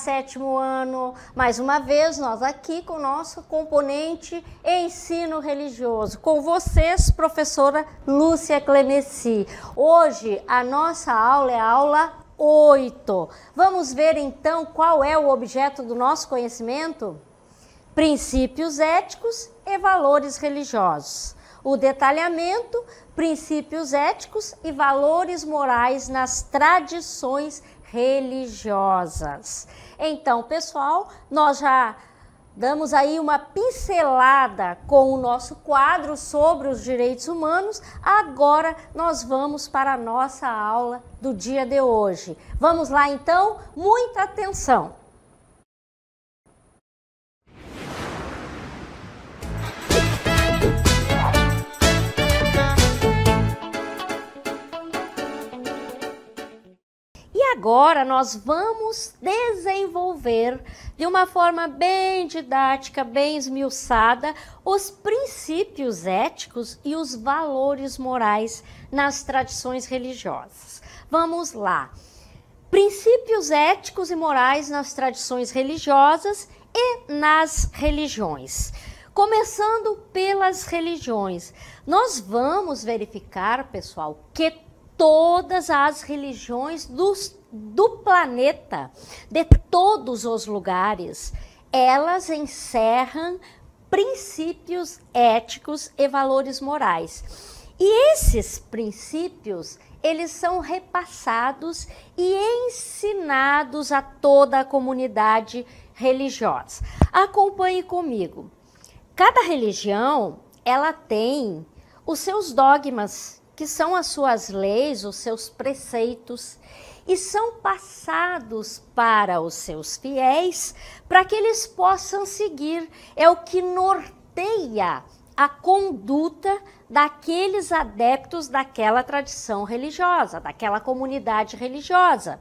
7º ano. Mais uma vez, nós aqui com o nosso componente ensino religioso. Com vocês, professora Lúcia Clemeci. Hoje, a nossa aula é a aula 8. Vamos ver, então, qual é o objeto do nosso conhecimento? Princípios éticos e valores religiosos. O detalhamento, princípios éticos e valores morais nas tradições religiosas. Então, pessoal, nós já damos aí uma pincelada com o nosso quadro sobre os direitos humanos. Agora nós vamos para a nossa aula do dia de hoje. Vamos lá, então? Muita atenção! Agora nós vamos desenvolver de uma forma bem didática, bem esmiuçada, os princípios éticos e os valores morais nas tradições religiosas. Vamos lá. Princípios éticos e morais nas tradições religiosas e nas religiões. Começando pelas religiões, nós vamos verificar, pessoal, que todas as religiões do planeta, de todos os lugares, elas encerram princípios éticos e valores morais. E esses princípios, eles são repassados e ensinados a toda a comunidade religiosa. Acompanhe comigo. Cada religião, ela tem os seus dogmas, que são as suas leis, os seus preceitos, e são passados para os seus fiéis para que eles possam seguir. É o que norteia a conduta daqueles adeptos daquela tradição religiosa, daquela comunidade religiosa.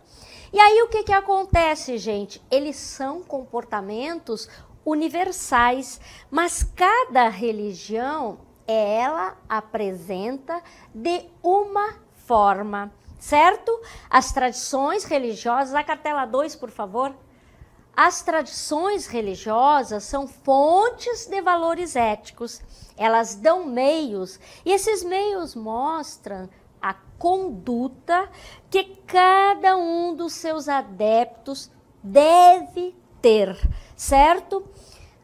E aí o que acontece, gente? Eles são comportamentos universais, mas cada religião ela apresenta de uma forma, certo? As tradições religiosas, a cartela 2, por favor. As tradições religiosas são fontes de valores éticos. Elas dão meios, e esses meios mostram a conduta que cada um dos seus adeptos deve ter, certo?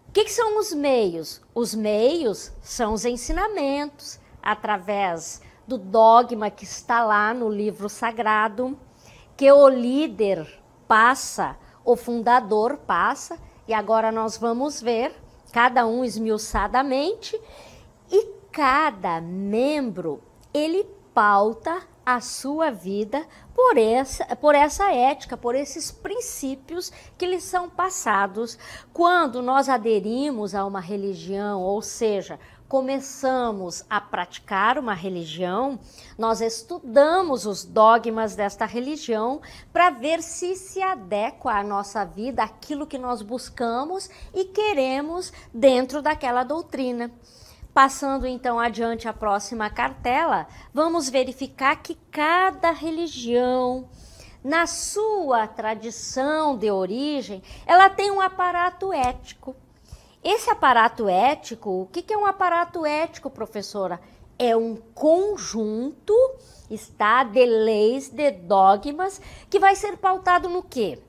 O que são os meios? Os meios são os ensinamentos, através do dogma que está lá no livro sagrado, que o líder passa, o fundador passa, e agora nós vamos ver, cada um esmiuçadamente, e cada membro, ele pauta a sua vida por essa ética, por esses princípios que lhes são passados. Quando nós aderimos a uma religião, ou seja, começamos a praticar uma religião, nós estudamos os dogmas desta religião para ver se adequa à nossa vida aquilo que nós buscamos e queremos dentro daquela doutrina. Passando então adiante a próxima cartela, vamos verificar que cada religião, na sua tradição de origem, ela tem um aparato ético. Esse aparato ético, o que é um aparato ético, professora? É um conjunto, está, de leis, de dogmas, que vai ser pautado no quê?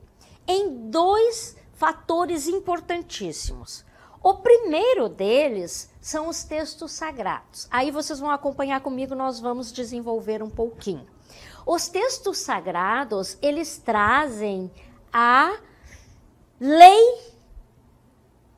Em dois fatores importantíssimos. O primeiro deles são os textos sagrados. Aí vocês vão acompanhar comigo, nós vamos desenvolver um pouquinho. Os textos sagrados, eles trazem a lei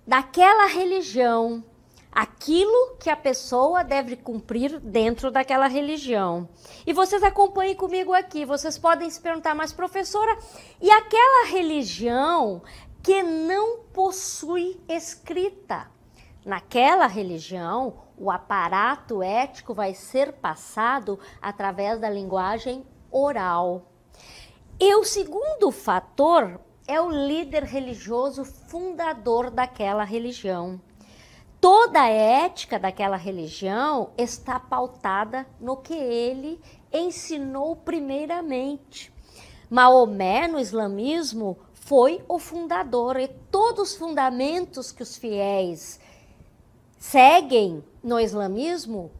daquela religião, aquilo que a pessoa deve cumprir dentro daquela religião. E vocês acompanhem comigo aqui, vocês podem se perguntar, mas professora, e aquela religião que não possui escrita? Naquela religião, o aparato ético vai ser passado através da linguagem oral. E o segundo fator é o líder religioso fundador daquela religião. Toda a ética daquela religião está pautada no que ele ensinou primeiramente. Maomé, no islamismo, foi o fundador, e todos os fundamentos que os fiéis seguem no islamismo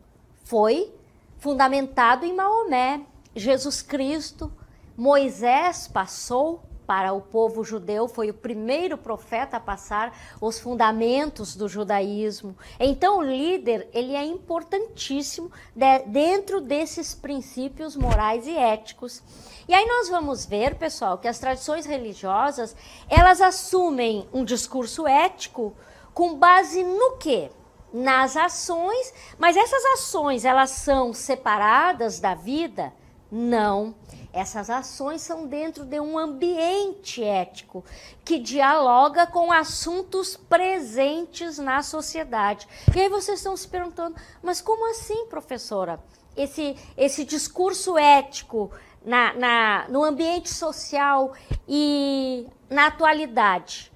foi fundamentado em Maomé. Jesus Cristo, Moisés passou para o povo judeu, foi o primeiro profeta a passar os fundamentos do judaísmo. Então o líder, ele é importantíssimo dentro desses princípios morais e éticos. E aí nós vamos ver, pessoal, que as tradições religiosas, elas assumem um discurso ético com base no quê? Nas ações, mas essas ações, elas são separadas da vida? Não. Essas ações são dentro de um ambiente ético que dialoga com assuntos presentes na sociedade. E aí vocês estão se perguntando, mas como assim, professora? Esse discurso ético no ambiente social e na atualidade.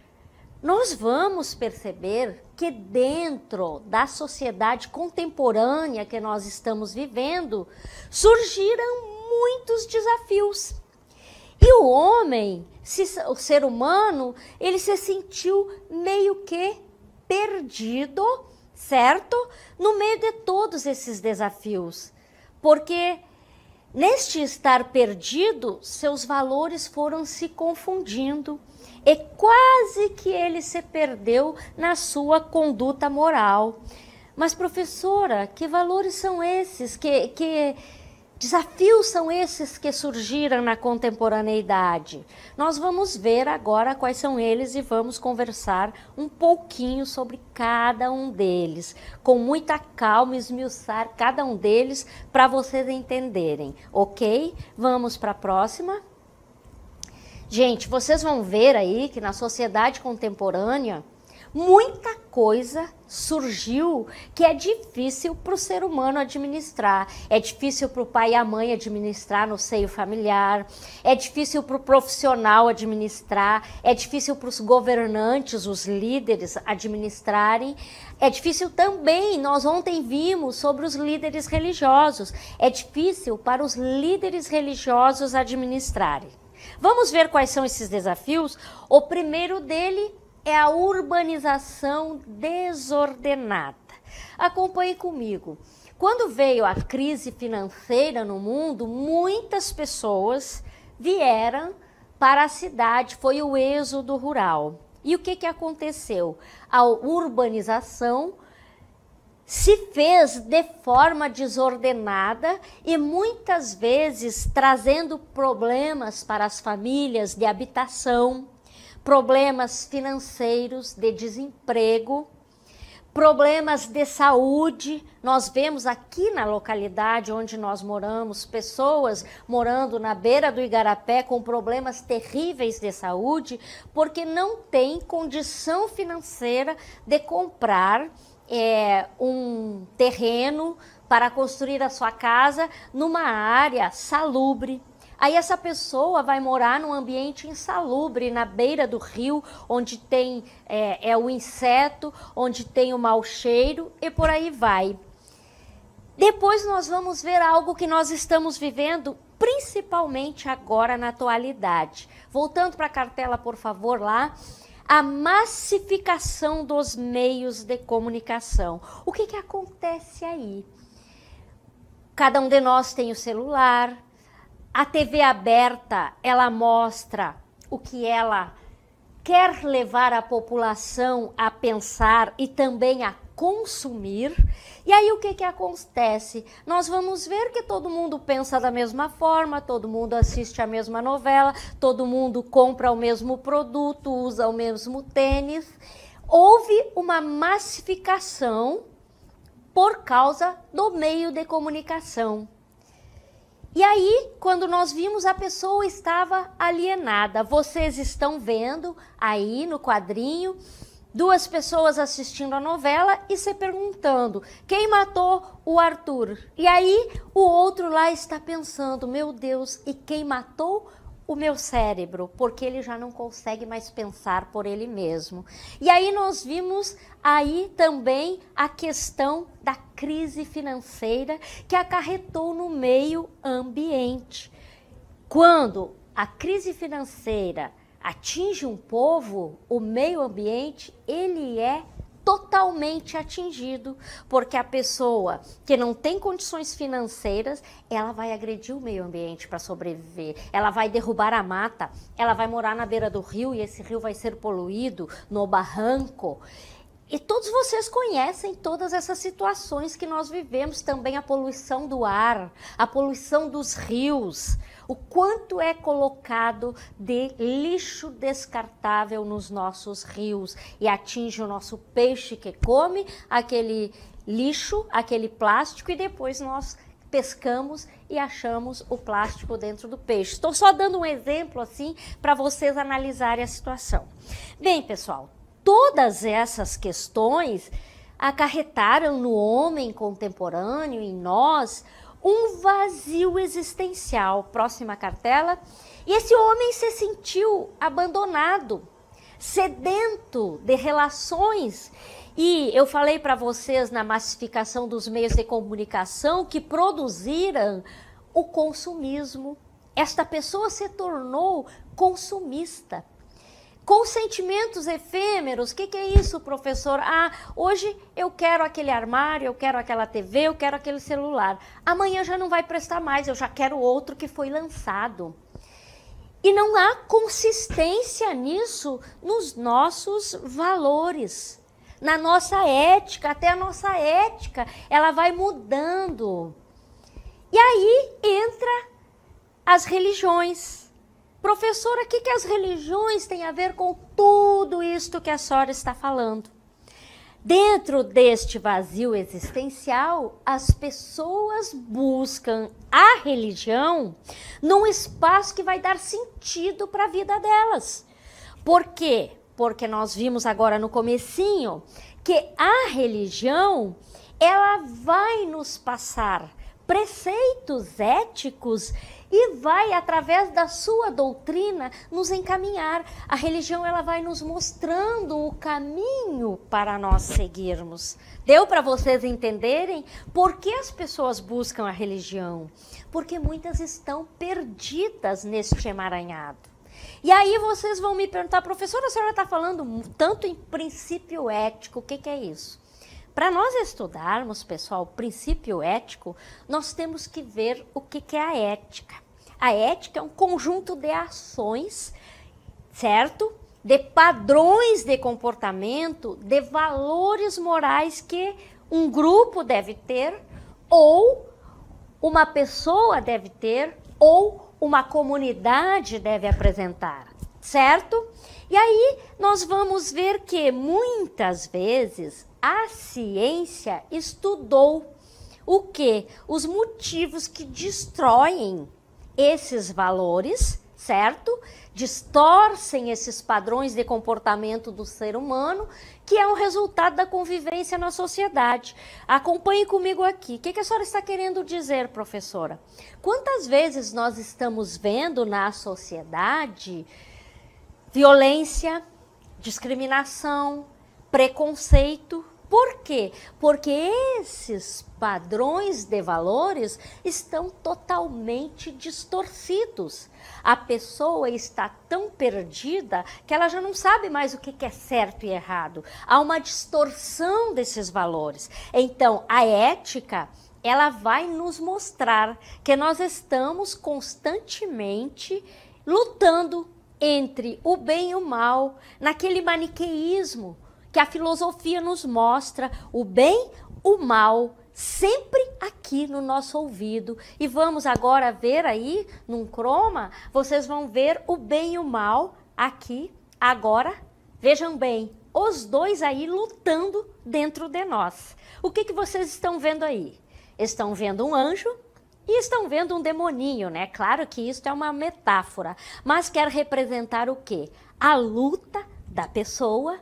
Nós vamos perceber que dentro da sociedade contemporânea que nós estamos vivendo, surgiram muitos desafios. E o homem, o ser humano, ele se sentiu meio que perdido, certo? No meio de todos esses desafios. Porque neste estar perdido, seus valores foram se confundindo. E quase que ele se perdeu na sua conduta moral. Mas, professora, que valores são esses? Que desafios são esses que surgiram na contemporaneidade? Nós vamos ver agora quais são eles e vamos conversar um pouquinho sobre cada um deles, com muita calma, esmiuçar cada um deles para vocês entenderem, ok? Vamos para a próxima. Gente, vocês vão ver aí que na sociedade contemporânea, muita coisa surgiu que é difícil para o ser humano administrar. É difícil para o pai e a mãe administrar no seio familiar, é difícil para o profissional administrar, é difícil para os governantes, os líderes administrarem. É difícil também, nós ontem vimos sobre os líderes religiosos, é difícil para os líderes religiosos administrarem. Vamos ver quais são esses desafios? O primeiro dele é a urbanização desordenada. Acompanhe comigo. Quando veio a crise financeira no mundo, muitas pessoas vieram para a cidade, foi o êxodo rural. E o que aconteceu? A urbanização se fez de forma desordenada e muitas vezes trazendo problemas para as famílias de habitação, problemas financeiros, de desemprego, problemas de saúde. Nós vemos aqui na localidade onde nós moramos, pessoas morando na beira do Igarapé com problemas terríveis de saúde, porque não tem condição financeira de comprar um terreno para construir a sua casa numa área salubre. Aí essa pessoa vai morar num ambiente insalubre, na beira do rio, onde tem o inseto, onde tem o mau cheiro e por aí vai. Depois nós vamos ver algo que nós estamos vivendo, principalmente agora na atualidade. Voltando para a cartela, por favor, lá. A massificação dos meios de comunicação. O que acontece aí? Cada um de nós tem o celular, a TV aberta, ela mostra o que ela quer levar a população a pensar e também a consumir. E aí o que acontece? Nós vamos ver que todo mundo pensa da mesma forma, todo mundo assiste a mesma novela, todo mundo compra o mesmo produto, usa o mesmo tênis. Houve uma massificação por causa do meio de comunicação. E aí, quando nós vimos, a pessoa estava alienada. Vocês estão vendo aí no quadrinho duas pessoas assistindo a novela e se perguntando, quem matou o Arthur? E aí o outro lá está pensando, meu Deus, e quem matou o meu cérebro? Porque ele já não consegue mais pensar por ele mesmo. E aí nós vimos aí também a questão da crise financeira que acarretou no meio ambiente. Quando a crise financeira atinge um povo, o meio ambiente, ele é totalmente atingido, porque a pessoa que não tem condições financeiras, ela vai agredir o meio ambiente para sobreviver, ela vai derrubar a mata, ela vai morar na beira do rio e esse rio vai ser poluído no barranco. E todos vocês conhecem todas essas situações que nós vivemos, também a poluição do ar, a poluição dos rios, o quanto é colocado de lixo descartável nos nossos rios e atinge o nosso peixe que come aquele lixo, aquele plástico, e depois nós pescamos e achamos o plástico dentro do peixe. Estou só dando um exemplo assim para vocês analisarem a situação. Bem, pessoal, todas essas questões acarretaram no homem contemporâneo, em nós, um vazio existencial. Próxima cartela. E esse homem se sentiu abandonado, sedento de relações. E eu falei para vocês na massificação dos meios de comunicação que produziram o consumismo. Esta pessoa se tornou consumista. Com sentimentos efêmeros. O que é isso, professor? Ah, hoje eu quero aquele armário, eu quero aquela TV, eu quero aquele celular. Amanhã já não vai prestar mais, eu já quero outro que foi lançado. E não há consistência nisso nos nossos valores, na nossa ética. Até a nossa ética, ela vai mudando. E aí entra as religiões. Professora, o que as religiões têm a ver com tudo isto que a senhora está falando? Dentro deste vazio existencial, as pessoas buscam a religião num espaço que vai dar sentido para a vida delas. Por quê? Porque nós vimos agora no comecinho que a religião, ela vai nos passar preceitos éticos e vai, através da sua doutrina, nos encaminhar. A religião, ela vai nos mostrando o caminho para nós seguirmos. Deu para vocês entenderem por que as pessoas buscam a religião? Porque muitas estão perdidas neste emaranhado. E aí vocês vão me perguntar, professora, a senhora está falando tanto em princípio ético, o que é isso? Para nós estudarmos, pessoal, o princípio ético, nós temos que ver o que é a ética. A ética é um conjunto de ações, certo? De padrões de comportamento, de valores morais que um grupo deve ter, ou uma pessoa deve ter, ou uma comunidade deve apresentar, certo? E aí nós vamos ver que muitas vezes a ciência estudou o quê? Os motivos que destroem esses valores, certo? Distorcem esses padrões de comportamento do ser humano, que é um resultado da convivência na sociedade. Acompanhe comigo aqui. O que a senhora está querendo dizer, professora? Quantas vezes nós estamos vendo na sociedade violência, discriminação, preconceito? Por quê? Porque esses padrões de valores estão totalmente distorcidos. A pessoa está tão perdida que ela já não sabe mais o que é certo e errado. Há uma distorção desses valores. Então, a ética, ela vai nos mostrar que nós estamos constantemente lutando entre o bem e o mal, naquele maniqueísmo que a filosofia nos mostra, o bem, o mal, sempre aqui no nosso ouvido. E vamos agora ver aí, num croma, vocês vão ver o bem e o mal aqui, agora. Vejam bem, os dois aí lutando dentro de nós. O que vocês estão vendo aí? Estão vendo um anjo e estão vendo um demoninho, né? Claro que isso é uma metáfora, mas quer representar o quê? A luta da pessoa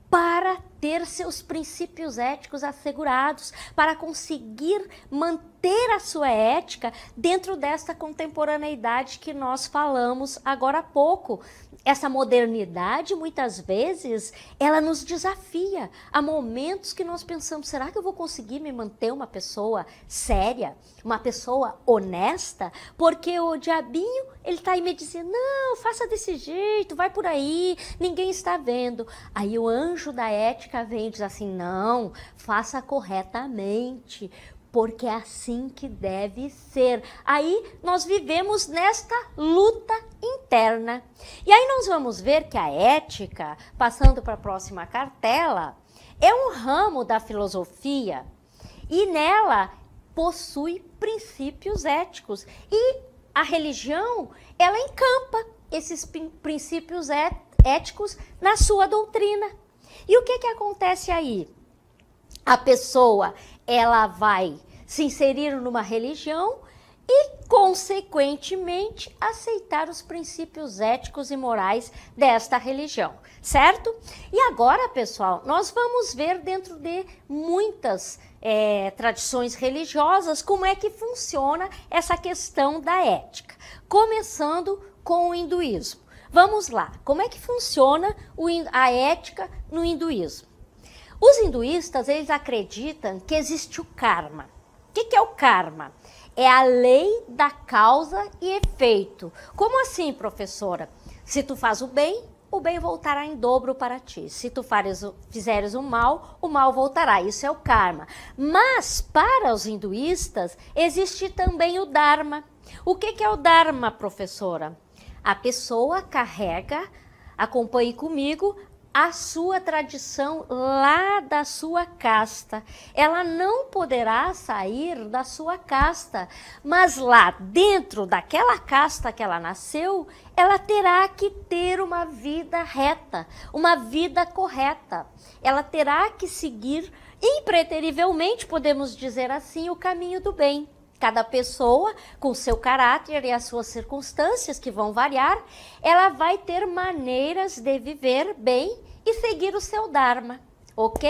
para ter seus princípios éticos assegurados, para conseguir manter a sua ética dentro desta contemporaneidade que nós falamos agora há pouco. Essa modernidade, muitas vezes, ela nos desafia. Há momentos que nós pensamos, será que eu vou conseguir me manter uma pessoa séria, uma pessoa honesta? Porque o diabinho, ele está aí me dizendo, não, faça desse jeito, vai por aí, ninguém está vendo. Aí o anjo da ética vem e diz assim, não, faça corretamente, porque é assim que deve ser. Aí nós vivemos nesta luta interna. E aí nós vamos ver que a ética, passando para a próxima cartela, é um ramo da filosofia e nela possui princípios éticos. E a religião, ela encampa esses princípios éticos na sua doutrina. E o que acontece aí? A pessoa, ela vai se inserir numa religião e, consequentemente, aceitar os princípios éticos e morais desta religião, certo? E agora, pessoal, nós vamos ver dentro de muitas tradições religiosas como é que funciona essa questão da ética. Começando com o hinduísmo. Vamos lá, como é que funciona a ética no hinduísmo? Os hinduístas, eles acreditam que existe o karma. O que é o karma? É a lei da causa e efeito. Como assim, professora? Se tu faz o bem voltará em dobro para ti. Se tu fizeres o mal voltará. Isso é o karma. Mas, para os hinduístas, existe também o dharma. O que é o dharma, professora? A pessoa carrega, acompanhe comigo, a sua tradição lá da sua casta. Ela não poderá sair da sua casta, mas lá dentro daquela casta que ela nasceu, ela terá que ter uma vida reta, uma vida correta. Ela terá que seguir impreterivelmente, podemos dizer assim, o caminho do bem. Cada pessoa, com seu caráter e as suas circunstâncias que vão variar, ela vai ter maneiras de viver bem e seguir o seu dharma, ok?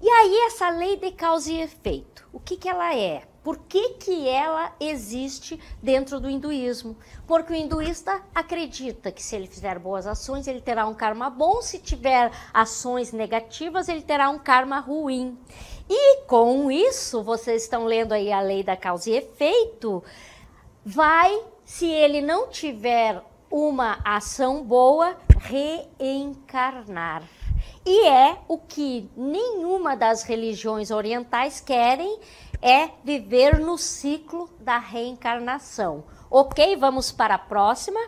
E aí essa lei de causa e efeito, o que ela é? Por que ela existe dentro do hinduísmo? Porque o hinduísta acredita que se ele fizer boas ações, ele terá um karma bom, se tiver ações negativas, ele terá um karma ruim. E com isso, vocês estão lendo aí a lei da causa e efeito, se ele não tiver uma ação boa, reencarnar. E é o que nenhuma das religiões orientais querem, é viver no ciclo da reencarnação. Ok? Vamos para a próxima.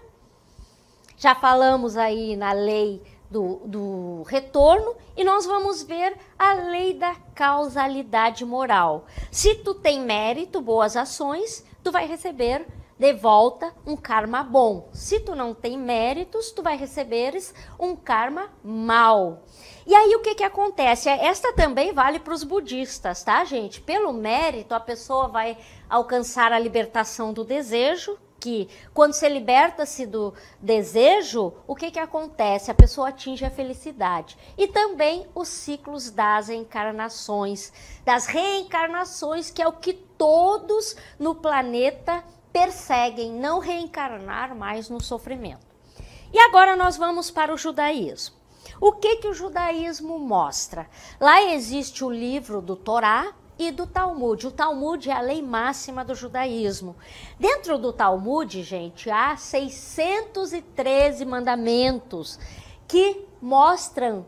Já falamos aí na lei do retorno e nós vamos ver a lei da causalidade moral. Se tu tem mérito, boas ações, tu vai receber de volta um karma bom. Se tu não tem méritos, tu vai receberes um karma mau. E aí o que acontece? Esta também vale para os budistas, tá, gente? Pelo mérito, a pessoa vai alcançar a libertação do desejo, que quando se liberta-se do desejo, o que acontece? A pessoa atinge a felicidade. E também os ciclos das encarnações, das reencarnações, que é o que todos no planeta perseguem, não reencarnar mais no sofrimento. E agora nós vamos para o judaísmo. O que o judaísmo mostra? Lá existe o livro do Torá e do Talmud. O Talmud é a lei máxima do judaísmo. Dentro do Talmud, gente, há 613 mandamentos que mostram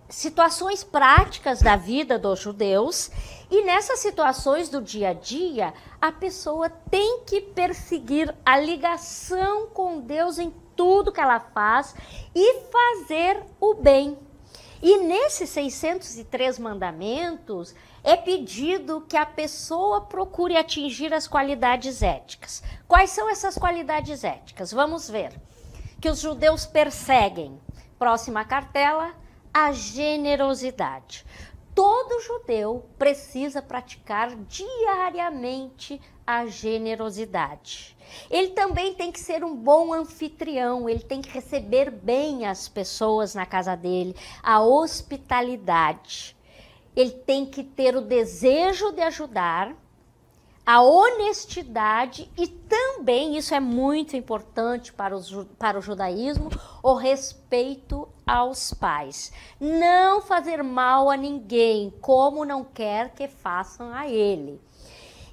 situações práticas da vida dos judeus, e nessas situações do dia a dia, a pessoa tem que perseguir a ligação com Deus em tudo que ela faz e fazer o bem. E nesses 603 mandamentos, é pedido que a pessoa procure atingir as qualidades éticas. Quais são essas qualidades éticas? Vamos ver. Que os judeus perseguem. Próxima cartela, a generosidade. Todo judeu precisa praticar diariamente a generosidade. Ele também tem que ser um bom anfitrião, ele tem que receber bem as pessoas na casa dele, a hospitalidade. Ele tem que ter o desejo de ajudar, a honestidade e também, isso é muito importante para o judaísmo, o respeito aos pais. Não fazer mal a ninguém, como não quer que façam a ele.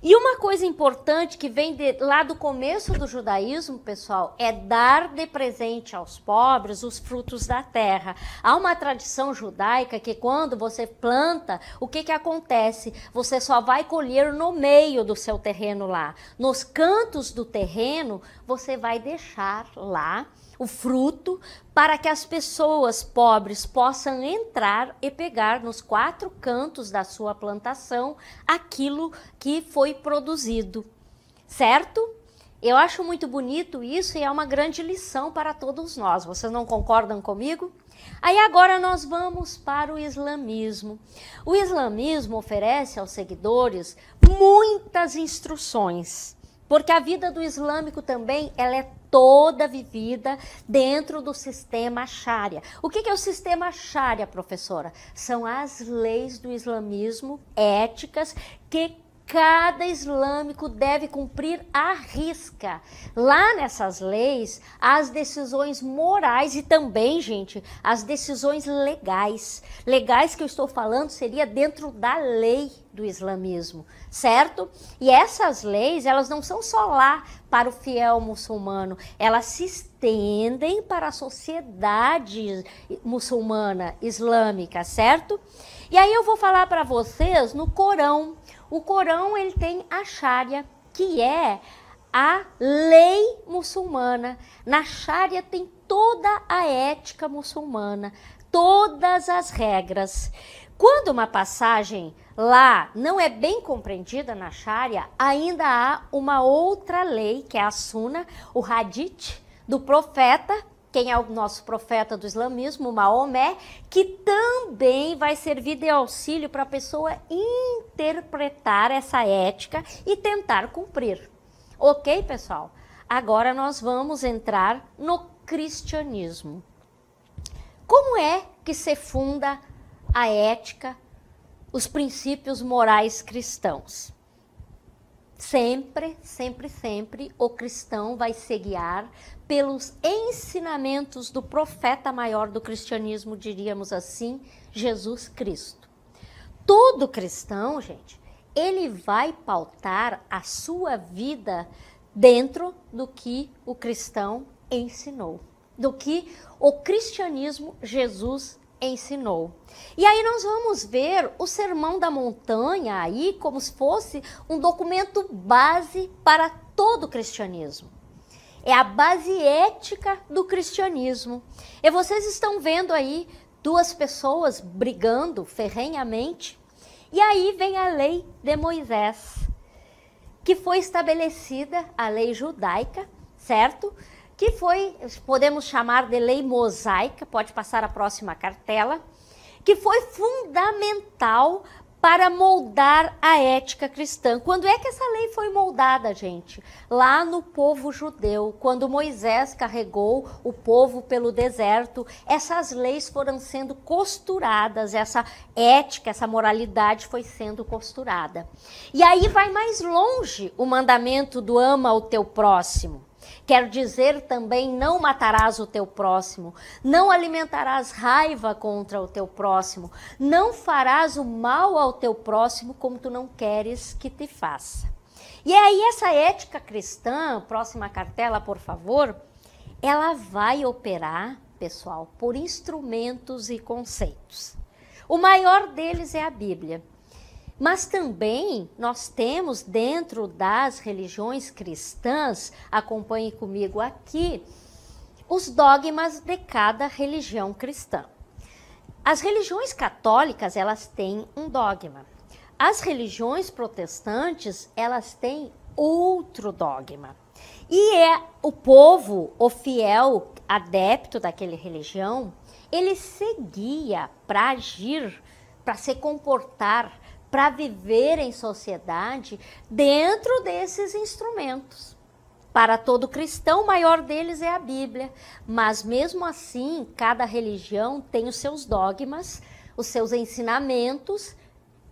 E uma coisa importante que vem lá do começo do judaísmo, pessoal, é dar de presente aos pobres os frutos da terra. Há uma tradição judaica que quando você planta, o que acontece? Você só vai colher no meio do seu terreno lá. Nos cantos do terreno, você vai deixar lá o fruto para que as pessoas pobres possam entrar e pegar nos 4 cantos da sua plantação aquilo que foi produzido, certo? Eu acho muito bonito isso e é uma grande lição para todos nós. Vocês não concordam comigo? Aí agora nós vamos para o islamismo. O islamismo oferece aos seguidores muitas instruções, porque a vida do islâmico também ela é toda vivida dentro do sistema Sharia. O que é o sistema Sharia, professora? São as leis do islamismo, éticas, que cada islâmico deve cumprir à risca. Lá nessas leis, as decisões morais e também, gente, as decisões legais. Legais que eu estou falando seria dentro da lei do islamismo, certo? E essas leis, elas não são só lá para o fiel muçulmano, elas se estendem para a sociedade muçulmana, islâmica, certo? E aí eu vou falar para vocês no Corão. O Corão, ele tem a Sharia, que é a lei muçulmana. Na Sharia tem toda a ética muçulmana, todas as regras. Quando uma passagem lá não é bem compreendida na Sharia, ainda há uma outra lei, que é a Sunna, o Hadith do profeta, quem é o nosso profeta do islamismo, Maomé, que também vai servir de auxílio para a pessoa interpretar essa ética e tentar cumprir. Ok, pessoal? Agora nós vamos entrar no cristianismo. Como é que se funda a ética, os princípios morais cristãos? Sempre, sempre, sempre o cristão vai se guiar pelos ensinamentos do profeta maior do cristianismo, diríamos assim, Jesus Cristo. Todo cristão, gente, ele vai pautar a sua vida dentro do que o cristão ensinou, do que o cristianismo Jesus ensinou. E aí nós vamos ver o Sermão da Montanha aí como se fosse um documento base para todo o cristianismo. É a base ética do cristianismo. E vocês estão vendo aí 2 pessoas brigando ferrenhamente. E aí vem a lei de Moisés, que foi estabelecida, a lei judaica, certo? Que foi, podemos chamar de lei mosaica, pode passar a próxima cartela, que foi fundamental para moldar a ética cristã. Quando é que essa lei foi moldada, gente? Lá no povo judeu, quando Moisés carregou o povo pelo deserto, essas leis foram sendo costuradas, essa ética, essa moralidade foi sendo costurada. E aí vai mais longe o mandamento do ama o teu próximo. Quer dizer também, não matarás o teu próximo, não alimentarás raiva contra o teu próximo, não farás o mal ao teu próximo como tu não queres que te faça. E aí essa ética cristã, próxima cartela, por favor, ela vai operar, pessoal, por instrumentos e conceitos. O maior deles é a Bíblia. Mas também nós temos dentro das religiões cristãs, acompanhe comigo aqui, os dogmas de cada religião cristã. As religiões católicas, elas têm um dogma. As religiões protestantes, elas têm outro dogma. E é o povo, o fiel adepto daquela religião, ele seguia para agir, para se comportar, para viver em sociedade dentro desses instrumentos. Para todo cristão, o maior deles é a Bíblia, mas mesmo assim, cada religião tem os seus dogmas, os seus ensinamentos,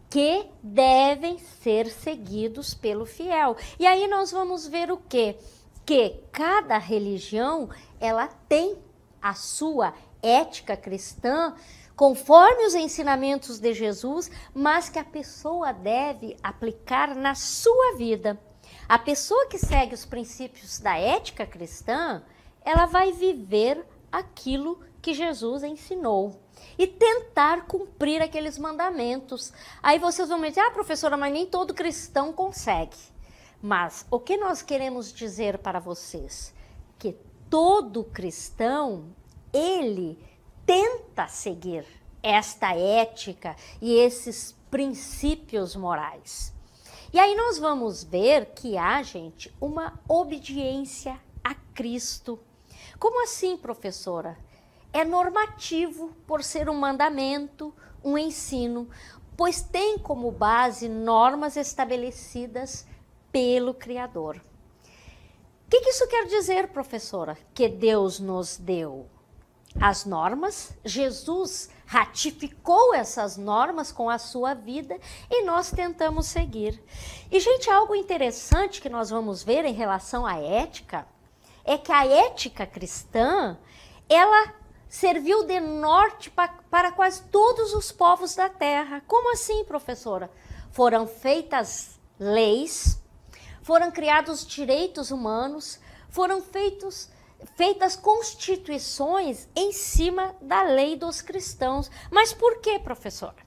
que devem ser seguidos pelo fiel. E aí nós vamos ver o quê? Que cada religião, ela tem a sua ética cristã, conforme os ensinamentos de Jesus, mas que a pessoa deve aplicar na sua vida. A pessoa que segue os princípios da ética cristã, ela vai viver aquilo que Jesus ensinou e tentar cumprir aqueles mandamentos. Aí vocês vão me dizer, professora, mas nem todo cristão consegue. Mas o que nós queremos dizer para vocês? Que todo cristão, ele tenta seguir esta ética e esses princípios morais. E aí nós vamos ver que há, gente, uma obediência a Cristo. Como assim, professora? É normativo por ser um mandamento, um ensino, pois tem como base normas estabelecidas pelo Criador. O que isso quer dizer, professora? Que Deus nos deu as normas, Jesus ratificou essas normas com a sua vida e nós tentamos seguir. E, gente, algo interessante que nós vamos ver em relação à ética é que a ética cristã, ela serviu de norte para quase todos os povos da terra. Como assim, professora? Foram feitas leis, foram criados direitos humanos, foram feitas constituições em cima da lei dos cristãos. Mas por que, professora?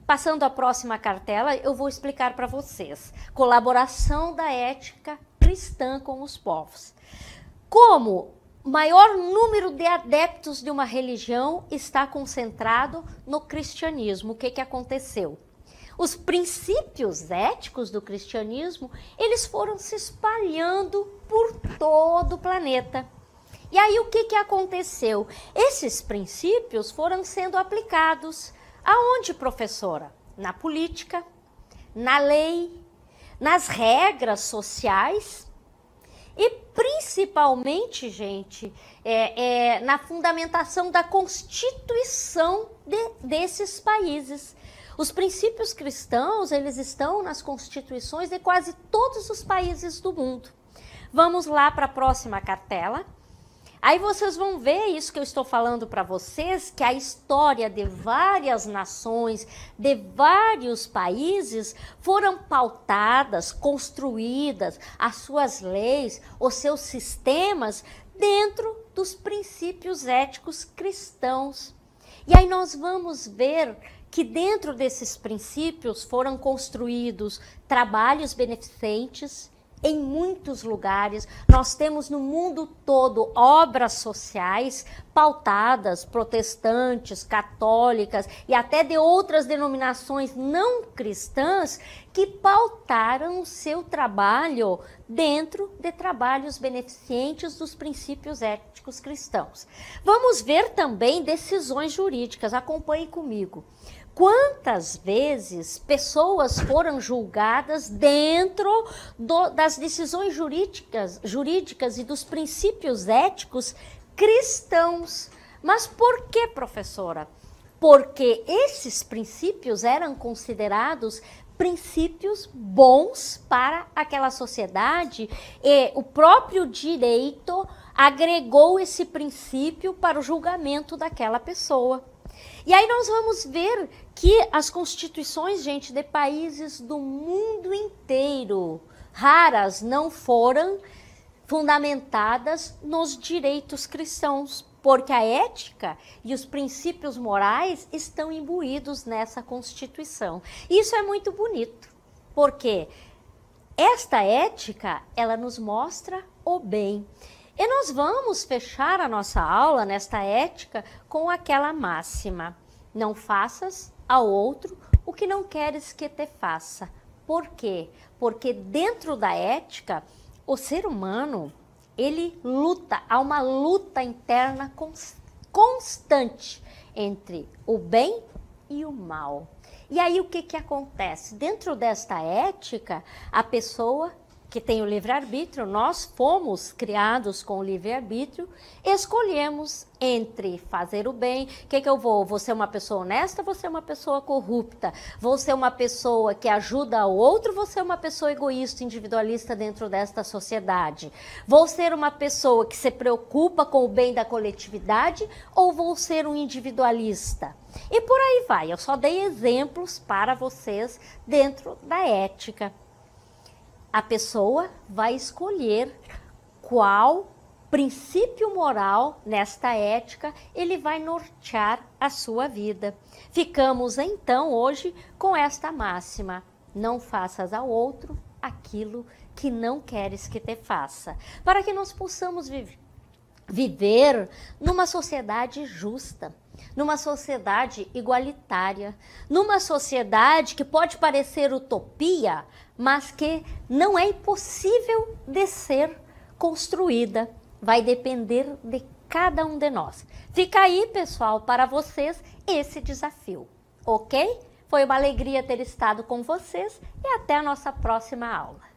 Passando à próxima cartela, eu vou explicar para vocês. Colaboração da ética cristã com os povos. Como o maior número de adeptos de uma religião está concentrado no cristianismo, o que aconteceu? Os princípios éticos do cristianismo, eles foram se espalhando por todo o planeta. E aí o que aconteceu? Esses princípios foram sendo aplicados. Aonde, professora? Na política, na lei, nas regras sociais e principalmente, gente, na fundamentação da Constituição desses países. Os princípios cristãos, eles estão nas constituições de quase todos os países do mundo. Vamos lá para a próxima cartela. Aí vocês vão ver isso que eu estou falando para vocês, que a história de várias nações, de vários países, foram pautadas, construídas, as suas leis, os seus sistemas, dentro dos princípios éticos cristãos. E aí nós vamos ver que dentro desses princípios foram construídos trabalhos beneficentes em muitos lugares. Nós temos no mundo todo obras sociais pautadas, protestantes, católicas e até de outras denominações não cristãs que pautaram o seu trabalho dentro de trabalhos beneficentes dos princípios éticos cristãos. Vamos ver também decisões jurídicas, acompanhe comigo. Quantas vezes pessoas foram julgadas dentro das decisões jurídicas e dos princípios éticos cristãos? Mas por que, professora? Porque esses princípios eram considerados princípios bons para aquela sociedade e o próprio direito agregou esse princípio para o julgamento daquela pessoa. E aí nós vamos ver que as constituições, gente, de países do mundo inteiro, raras, não foram fundamentadas nos direitos cristãos, porque a ética e os princípios morais estão imbuídos nessa Constituição. Isso é muito bonito, porque esta ética, ela nos mostra o bem. E nós vamos fechar a nossa aula nesta ética com aquela máxima: não faças ao outro o que não queres que te faça. Por quê? Porque dentro da ética, o ser humano, ele luta, há uma luta interna constante entre o bem e o mal. E aí o que que acontece? Dentro desta ética, a pessoa que tem o livre-arbítrio, nós fomos criados com o livre-arbítrio, escolhemos entre fazer o bem, o que que eu vou ser uma pessoa honesta, vou ser uma pessoa corrupta, vou ser uma pessoa que ajuda o outro, vou ser uma pessoa egoísta, individualista dentro desta sociedade, vou ser uma pessoa que se preocupa com o bem da coletividade ou vou ser um individualista? E por aí vai, eu só dei exemplos para vocês dentro da ética. A pessoa vai escolher qual princípio moral nesta ética ele vai nortear a sua vida. Ficamos então hoje com esta máxima: não faças ao outro aquilo que não queres que te faça, para que nós possamos viver numa sociedade justa, numa sociedade igualitária, numa sociedade que pode parecer utopia, mas que não é impossível de ser construída. Vai depender de cada um de nós. Fica aí, pessoal, para vocês esse desafio, ok? Foi uma alegria ter estado com vocês e até a nossa próxima aula.